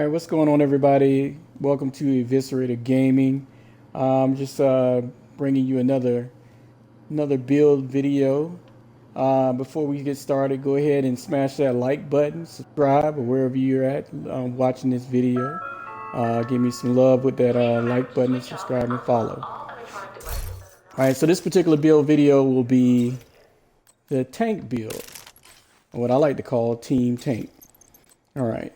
All right, what's going on, everybody? Welcome to Eviscerator Gaming. Just bringing you another build video. Before we get started, go ahead and smash that like button, subscribe, or wherever you're at watching this video. Give me some love with that like button, and subscribe and follow. All right, so this particular build video will be the tank build, or what I like to call Team Tank. All right.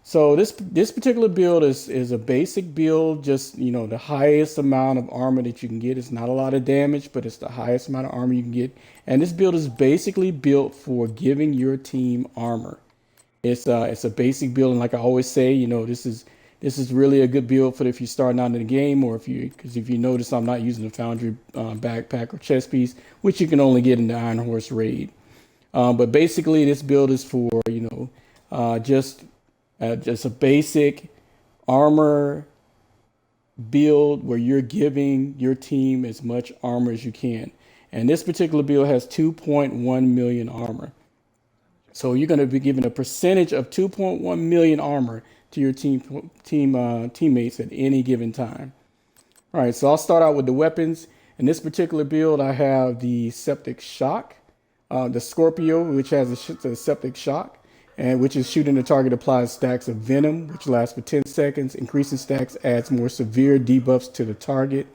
So this particular build is a basic build, just, the highest amount of armor that you can get. It's not a lot of damage, but it's the highest amount of armor you can get. And this build is basically built for giving your team armor. It's a basic build, and like I always say, this is really a good build for if you're starting out in the game, or because if you notice, I'm not using a Foundry backpack or chest piece, which you can only get in the Iron Horse raid. But basically, this build is for just a basic armor build where you're giving your team as much armor as you can. And this particular build has 2.1 million armor. So you're going to be giving a percentage of 2.1 million armor to your teammates at any given time. All right, so I'll start out with the weapons. In this particular build, I have the Septic Shock, the Scorpio, which has a Septic Shock, and which is shooting the target applies stacks of venom, which lasts for 10 seconds. Increasing stacks adds more severe debuffs to the target.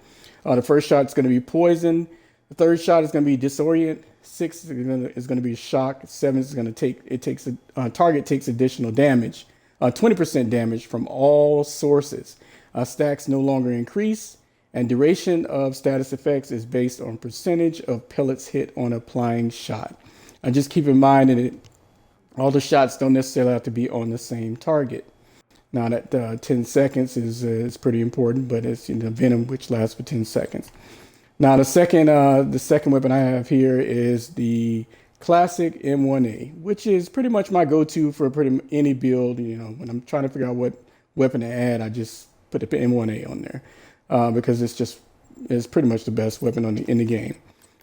The first shot is going to be poison. The third shot is going to be disorient. 6 is going to be shock. 7 is going to target takes additional damage, 20% damage from all sources. Stacks no longer increase, and duration of status effects is based on percentage of pellets hit on applying shot. Just keep in mind that all the shots don't necessarily have to be on the same target. Now that 10 seconds is pretty important, but it's venom, which lasts for 10 seconds. Now the second weapon I have here is the classic M1A, which is pretty much my go-to for any build. When I'm trying to figure out what weapon to add, I just put the M1A on there because it's pretty much the best weapon in the game.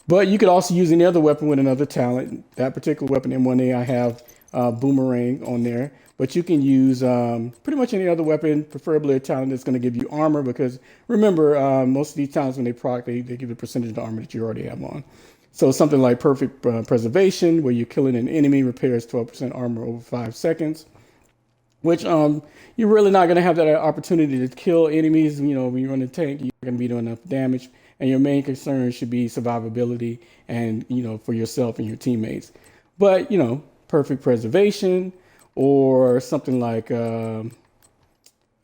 But you could also use any other weapon with another talent. That particular weapon, M1A, I have Boomerang on there, but you can use pretty much any other weapon, preferably a talent that's going to give you armor, because remember, most of these talents, when they proc, they give a percentage of armor that you already have on. So something like Perfect Preservation, where you're killing an enemy, repairs 12% armor over 5 seconds, which you're really not going to have that opportunity to kill enemies. When you run a tank, you're going to be doing enough damage, and your main concern should be survivability and, for yourself and your teammates. But, Perfect Preservation, or something like,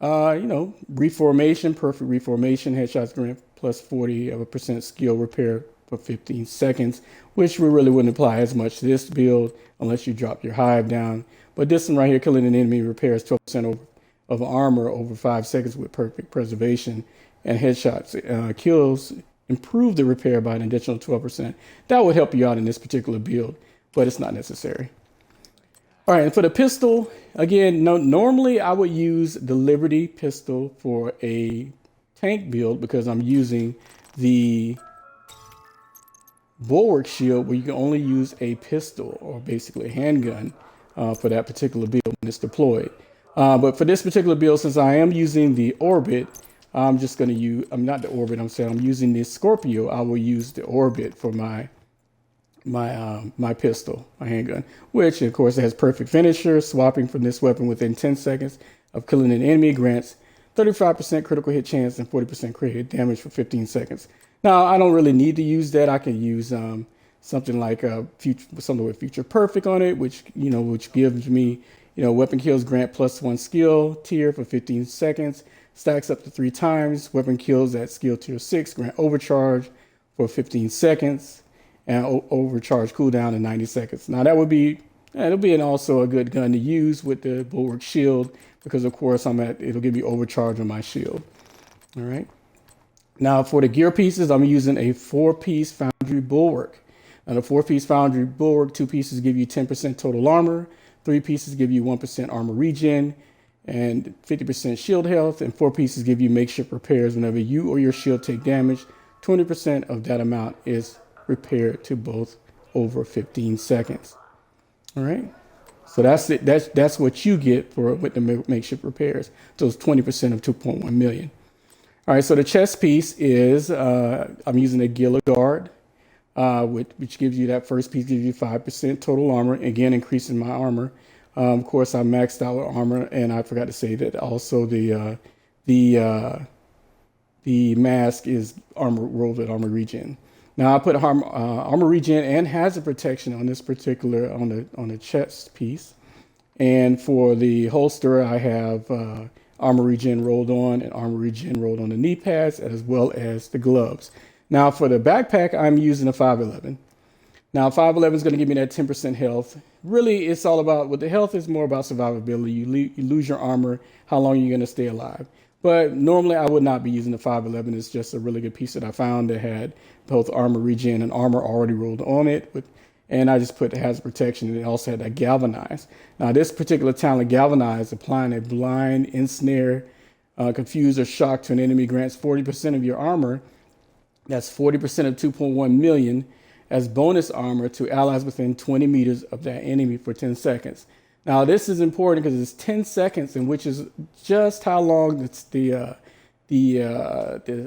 Reformation, Perfect Reformation, headshots grant plus 40% skill repair for 15 seconds, which we really wouldn't apply as much to this build unless you drop your hive down. But this one right here, killing an enemy, repairs 12% of armor over 5 seconds with Perfect Preservation, and headshots kills improve the repair by an additional 12%. That would help you out in this particular build, but it's not necessary. All right, and for the pistol, again, normally I would use the Liberty pistol for a tank build because I'm using the Bulwark shield where you can only use a pistol, or basically a handgun, for that particular build when it's deployed. But for this particular build, since I am using the Orbit, I'm just going to use, not the Orbit, I'm using the Scorpio. I will use the Orbit for my pistol, my handgun, which of course has perfect finisher. Swapping from this weapon within 10 seconds of killing an enemy grants 35% critical hit chance and 40% crit hit damage for 15 seconds. Now I don't really need to use that. I can use something like something with Future Perfect on it, which gives me weapon kills grant +1 skill tier for 15 seconds, stacks up to 3 times. Weapon kills at skill tier 6 grant overcharge for 15 seconds. And overcharge cooldown in 90 seconds. Now that would be, it'll be also a good gun to use with the Bulwark shield, because of course it'll give me overcharge on my shield. All right. Now for the gear pieces, I'm using a 4-piece Foundry Bulwark. Now the 4-piece Foundry Bulwark, 2 pieces give you 10% total armor, 3 pieces give you 1% armor regen, and 50% shield health, and 4 pieces give you makeshift repairs whenever you or your shield take damage. 20% of that amount is repaired to both over 15 seconds. All right. So that's it. That's what you get for with the makeshift repairs. So it's 20% of 2.1 million. All right. So the chest piece is I'm using a Gila guard, which gives you that first piece gives you 5% total armor. Again, increasing my armor. Of course, I maxed out armor, and I forgot to say that also the mask is armor rolled with armor regen. Now I put armor regen and hazard protection on this particular on the chest piece, and for the holster I have armor regen rolled on and armor regen rolled on the knee pads as well as the gloves. Now for the backpack I'm using a 511. Now 511 is going to give me that 10% health. Really, it's all about with the health is more about survivability. You lose your armor, how long are you going to stay alive? But normally I would not be using the 511. It's just a really good piece that I found that had both armor regen and armor already rolled on it. And I just put the hazard protection, and it also had that Galvanize. Now this particular talent, Galvanize, applying a blind, ensnare, confuse, or shock to an enemy grants 40% of your armor. That's 40% of 2.1 million as bonus armor to allies within 20 meters of that enemy for 10 seconds. Now this is important because it's 10 seconds, and which is just how long the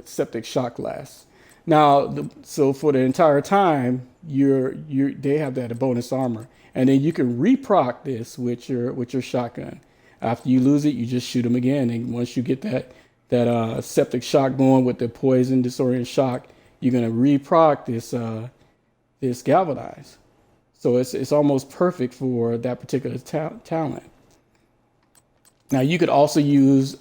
septic shock lasts. Now, so for the entire time, they have that bonus armor, and then you can reproc this with your shotgun. After you lose it, you just shoot them again, and once you get that septic shock going with the poison disorient shock, you're gonna reproc this Galvanize. So it's almost perfect for that particular talent. Now you could also use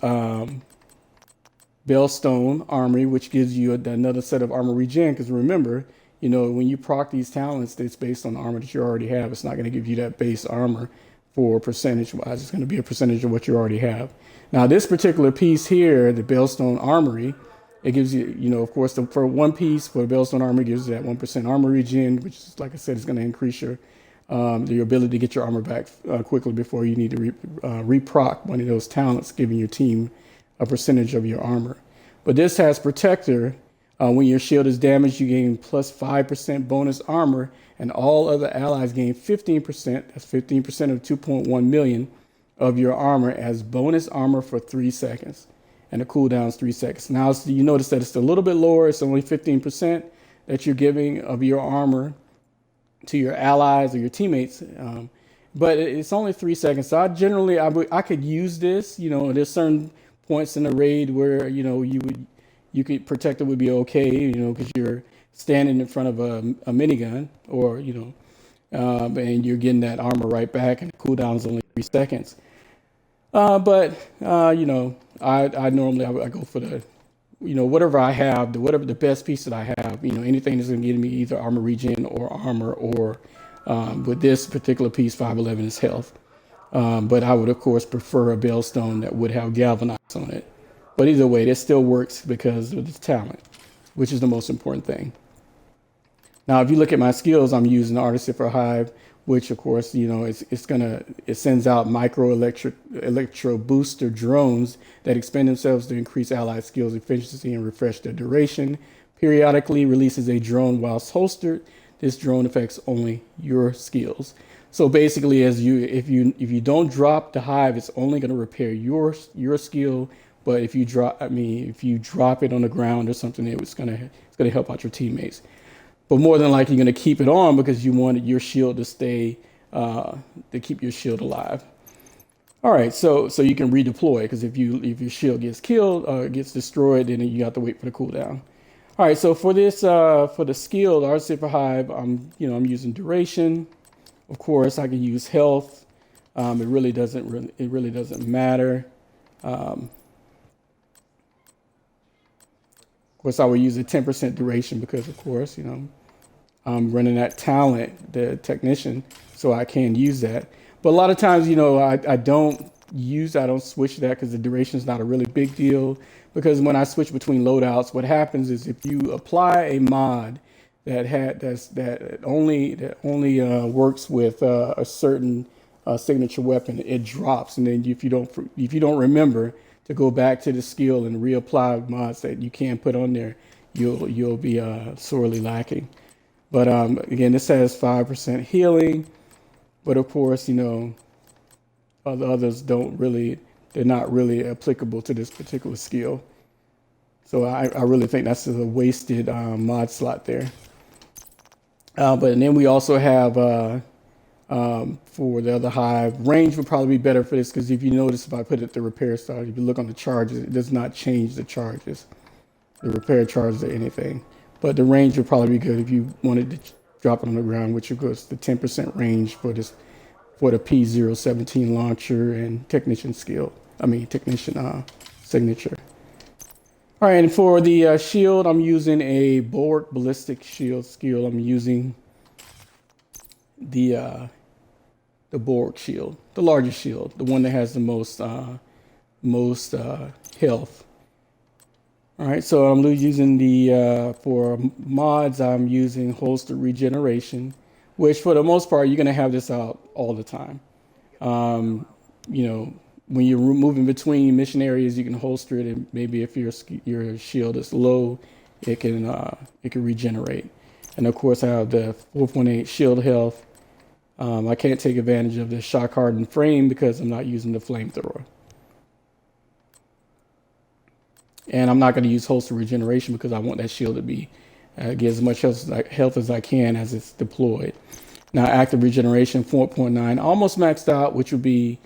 Bellstone Armory, which gives you another set of armor regen. Because remember, when you proc these talents, it's based on the armor that you already have. It's not going to give you that base armor for percentage wise. It's going to be a percentage of what you already have. Now this particular piece here, the Bellstone Armory, it gives you, of course, for one piece for the Bellstone Armor gives you that 1% armor regen, which is, like I said, is going to increase your ability to get your armor back quickly before you need to reproc one of those talents, giving your team a percentage of your armor. But this has Protector. When your shield is damaged, you gain plus 5% bonus armor, and all other allies gain 15%. That's 15% of 2.1 million of your armor as bonus armor for 3 seconds. And the cooldown is 3 seconds. Now you notice that it's a little bit lower. It's only 15% that you're giving of your armor to your allies or your teammates. But it's only 3 seconds. So I could use this. There's certain points in the raid where you could Protector would be okay. Because you're standing in front of a minigun, or and you're getting that armor right back, and the cooldown is only 3 seconds. But I normally I go for the, whatever I have, whatever the best piece that I have, anything that's going to give me either armor regen or armor, or with this particular piece, 511 is health. But I would, of course, prefer a Bellstone that would have Galvanize on it. But either way, this still works because of the talent, which is the most important thing. Now, if you look at my skills, I'm using Artificer Hive, which of course, it sends out electro booster drones that expend themselves to increase allied skills efficiency and refresh their duration. Periodically releases a drone whilst holstered. This drone affects only your skills. So basically, if you don't drop the hive, it's only going to repair your skill. But if you drop it on the ground or something, it's going to help out your teammates. But more than likely, you're going to keep it on because you wanted your shield to stay, to keep your shield alive. All right, so you can redeploy, because if your shield gets killed or gets destroyed, then you have to wait for the cooldown. All right, so for this, for the skill, the Artificer Hive, I'm using duration. Of course, I can use health. It really doesn't matter. Of course, I would use a 10% duration because, of course, I'm running that talent, the technician, so I can use that. But a lot of times, I don't switch that because the duration is not a really big deal. Because when I switch between loadouts, what happens is if you apply a mod that only works with a certain signature weapon, it drops, and then if you don't remember to go back to the skill and reapply mods that you can put on there, you'll be sorely lacking. But again, this has 5% healing, but of course, The others don't really, they're not really applicable to this particular skill. So I really think that's a wasted mod slot there. But and then we also have for the other hive, range would probably be better for this because if you notice, if I put it at the repair start, if you look on the charges, it does not change the charges, the repair charges or anything. But the range would probably be good if you wanted to drop it on the ground, which of course the 10% range for this, for the P017 launcher and technician skill. I mean technician signature. All right, and for the shield, I'm using a Bulwark ballistic shield skill. I'm using the Bulwark shield, the largest shield, the one that has the most health. All right, so I'm using the for mods, I'm using holster regeneration, which for the most part you're gonna have this out all the time. You know, when you're moving between mission areas, you can holster it, and maybe if your shield is low, it can regenerate. And of course, I have the 4.8 shield health. I can't take advantage of the shock hardened frame because I'm not using the flamethrower. And I'm not going to use holster regeneration because I want that shield to be get as much health as I can as it's deployed. Now, active regeneration 4.9, almost maxed out, which would be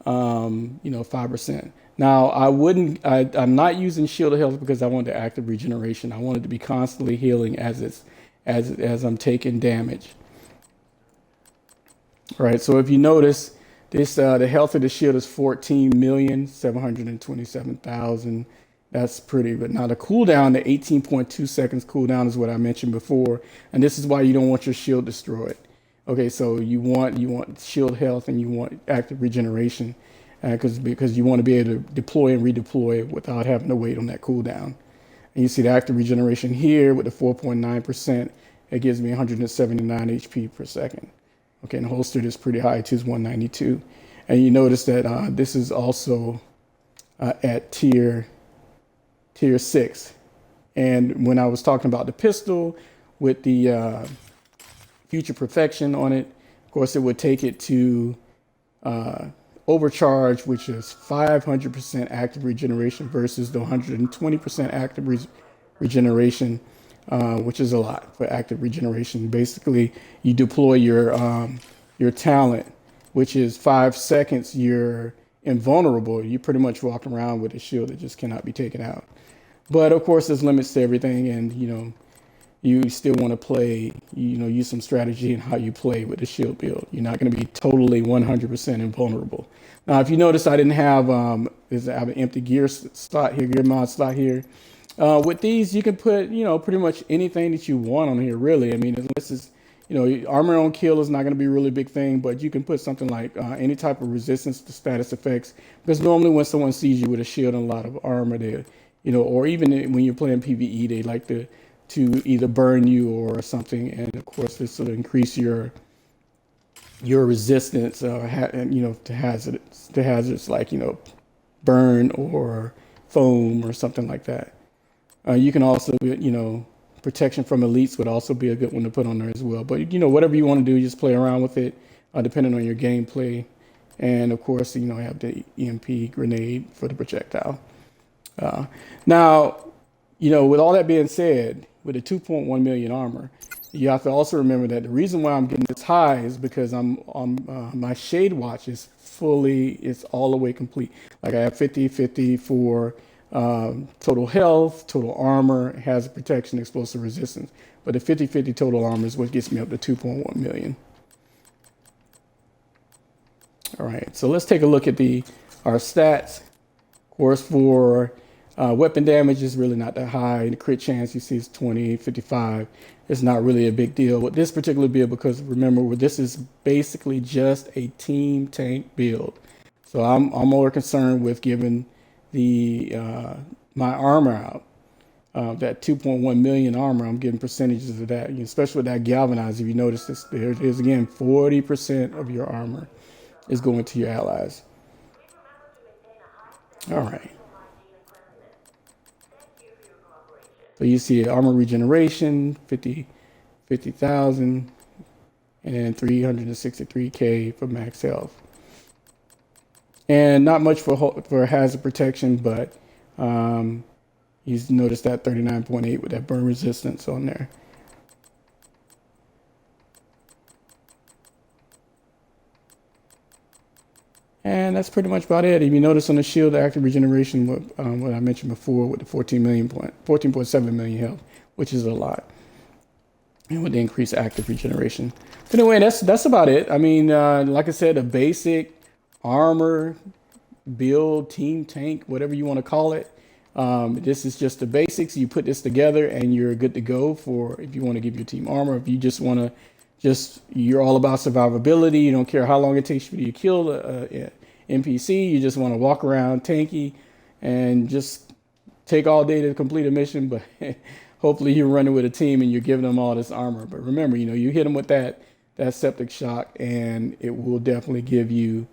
5%. Now, I'm not using shield health because I want the active regeneration. I want it to be constantly healing as I'm taking damage. All right, so if you notice, this the health of the shield is 14,727,000. That's pretty good. Now the cooldown, the 18.2 seconds cooldown is what I mentioned before, and this is why you don't want your shield destroyed. Okay, so you want shield health and you want active regeneration, because you want to be able to deploy and redeploy without having to wait on that cooldown. And you see the active regeneration here with the 4.9%. It gives me 179 HP per second. Okay, and holstered is pretty high too, is 192. And you notice that this is also at tier 6. And when I was talking about the pistol with the future perfection on it, of course it would take it to overcharge, which is 500% active regeneration versus the 120% active regeneration, which is a lot for active regeneration. Basically, you deploy your talent, which is 5 seconds, you're invulnerable. You pretty much walk around with a shield that just cannot be taken out. But of course, there's limits to everything, and you still want to play, use some strategy in how you play with the shield build. You're not going to be totally 100% invulnerable. Now, if you notice, I didn't have I have an empty gear slot here, gear mod slot here. With these, you can put, pretty much anything that you want on here, really. I mean, unless it's, armor on kill is not going to be a really big thing, but you can put something like any type of resistance to status effects, because normally when someone sees you with a shield and a lot of armor, they, or even when you're playing PvE, they like to either burn you or something. And of course, this will increase your resistance, to hazards like, burn or foam or something like that. You can also, protection from elites would also be a good one to put on there as well. But, whatever you want to do, just play around with it, depending on your gameplay. And of course, have the EMP grenade for the projectile. Now, with all that being said, with a 2.1 million armor, you have to also remember that the reason why I'm getting this high is because my shade watch is it's all the way complete. Like I have 50-50 for total health, total armor, hazard protection, explosive resistance. But the 50-50 total armor is what gets me up to 2.1 million. All right, so let's take a look at our stats. Of course, for weapon damage is really not that high. The crit chance you see is 20, 55. It's not really a big deal with this particular build because remember, this is basically just a team tank build. So I'm more concerned with giving my armor out. That 2.1 million armor, I'm getting percentages of that, especially with that Galvanize. If you notice this, there it is again, 40% of your armor is going to your allies. All right. So you see armor regeneration, 50,000, and 363K for max health. and not much for hazard protection, but you notice that 39.8 with that burn resistance on there. And that's pretty much about it. If you notice on the shield, the active regeneration, what I mentioned before with the 14.7 million health, which is a lot, and with the increased active regeneration. But anyway, that's about it. I mean, like I said, a basic armor build, team tank, whatever you want to call it. This is just the basics. You put this together and you're good to go for if you want to give your team armor. If you just want to, you're all about survivability. You don't care how long it takes for you to kill a NPC. You just want to walk around tanky and just take all day to complete a mission. But hopefully you're running with a team and you're giving them all this armor. But remember, you hit them with that septic shock and it will definitely give you,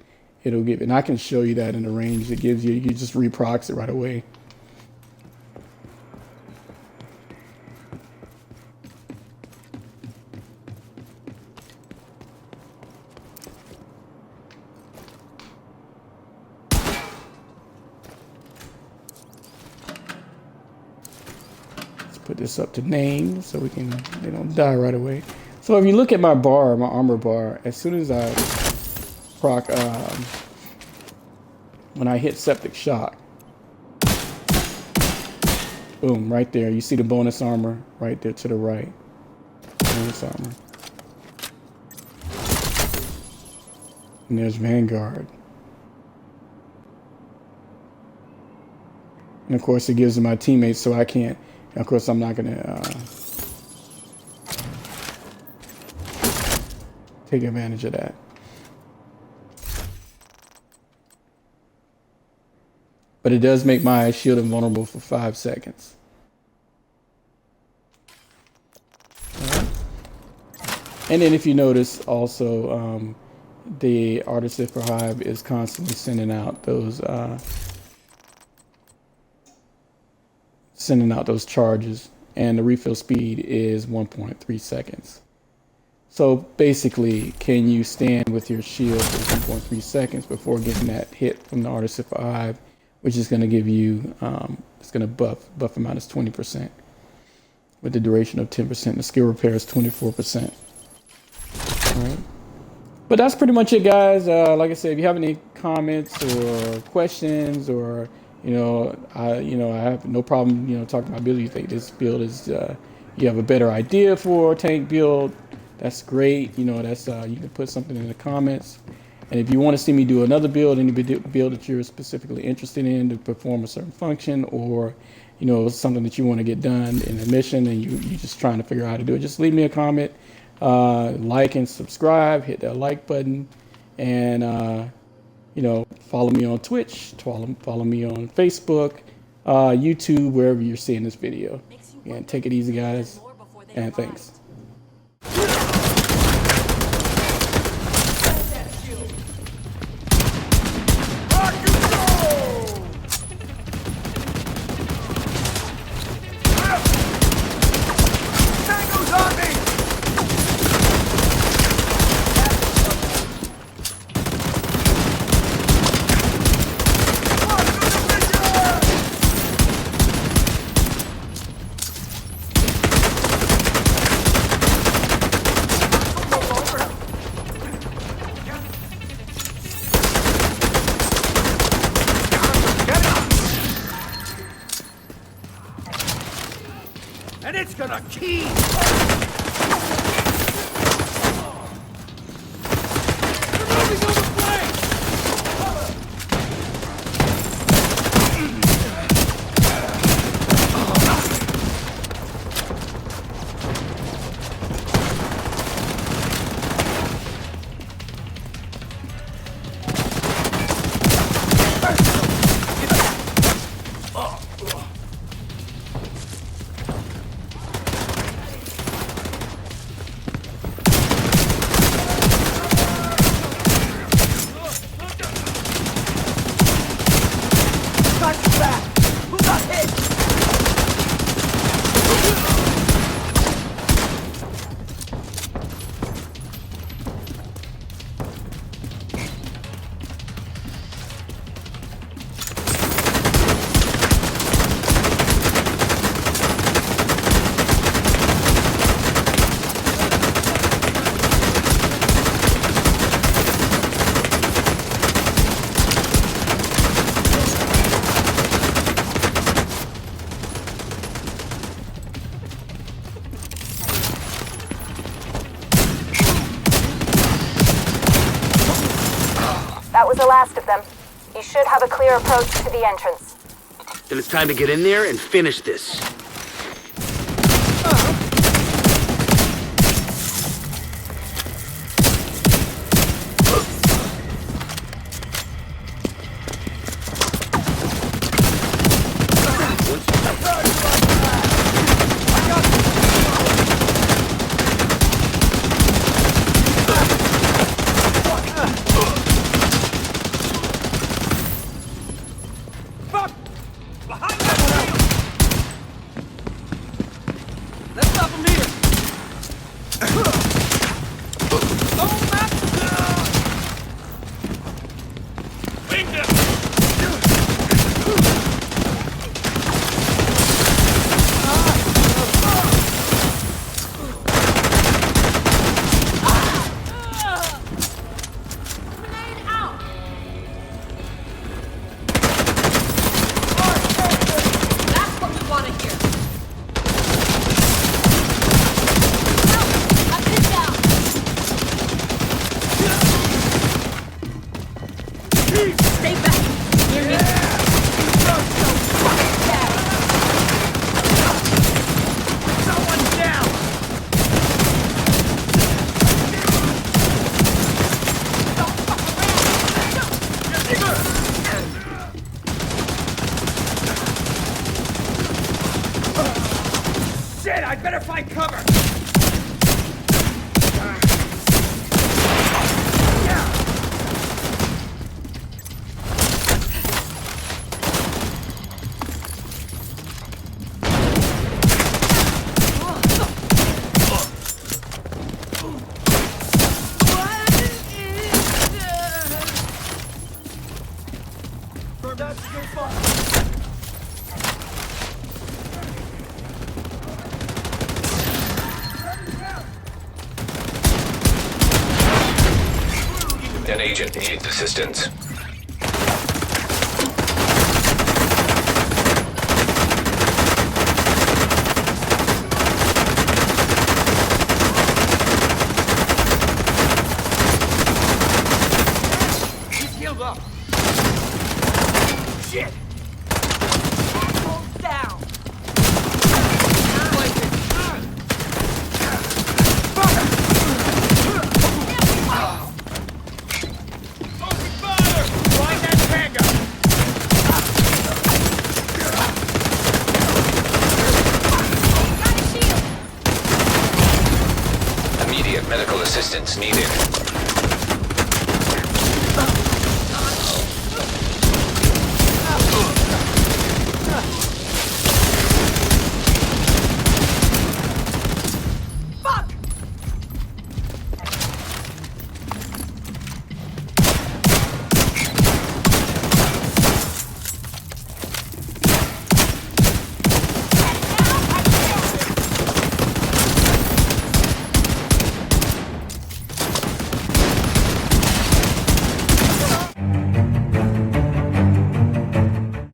and I can show you that in the range it gives you. You just reprocs it right away. Put this up to name so they don't die right away. So if you look at my bar, my armor bar, as soon as I proc, when I hit septic shock, boom, right there. You see the bonus armor right there to the right. Bonus armor. And there's Vanguard. And of course it gives to my teammates so I can't. Of course, I'm not going to take advantage of that. But it does make my shield invulnerable for 5 seconds. All right. And then if you notice also, the Artificer Hive is constantly sending out those charges, and the refill speed is 1.3 seconds. So basically, can you stand with your shield for 1.3 seconds before getting that hit from the Artificer Hive, which is going to give you, it's going to buff minus 20% with the duration of 10%. The skill repair is 24%. All right. But that's pretty much it, guys. Like I said, if you have any comments or questions, or I have no problem, talking about build. You think this build is, you have a better idea for tank build, that's great. That's you can put something in the comments. And if you want to see me do another build, any build that you're specifically interested in to perform a certain function, or something that you want to get done in a mission and you're just trying to figure out how to do it, just leave me a comment, like and subscribe, hit that like button, and follow me on Twitch, follow me on Facebook, YouTube, wherever you're seeing this video. And take it easy, guys, and thanks. And it's gonna keep! That was the last of them. You should have a clear approach to the entrance. Then it's time to get in there and finish this. Shit, I better find cover! An agent needs assistance. He's healed up. Shit! Hold down! Immediate medical assistance needed.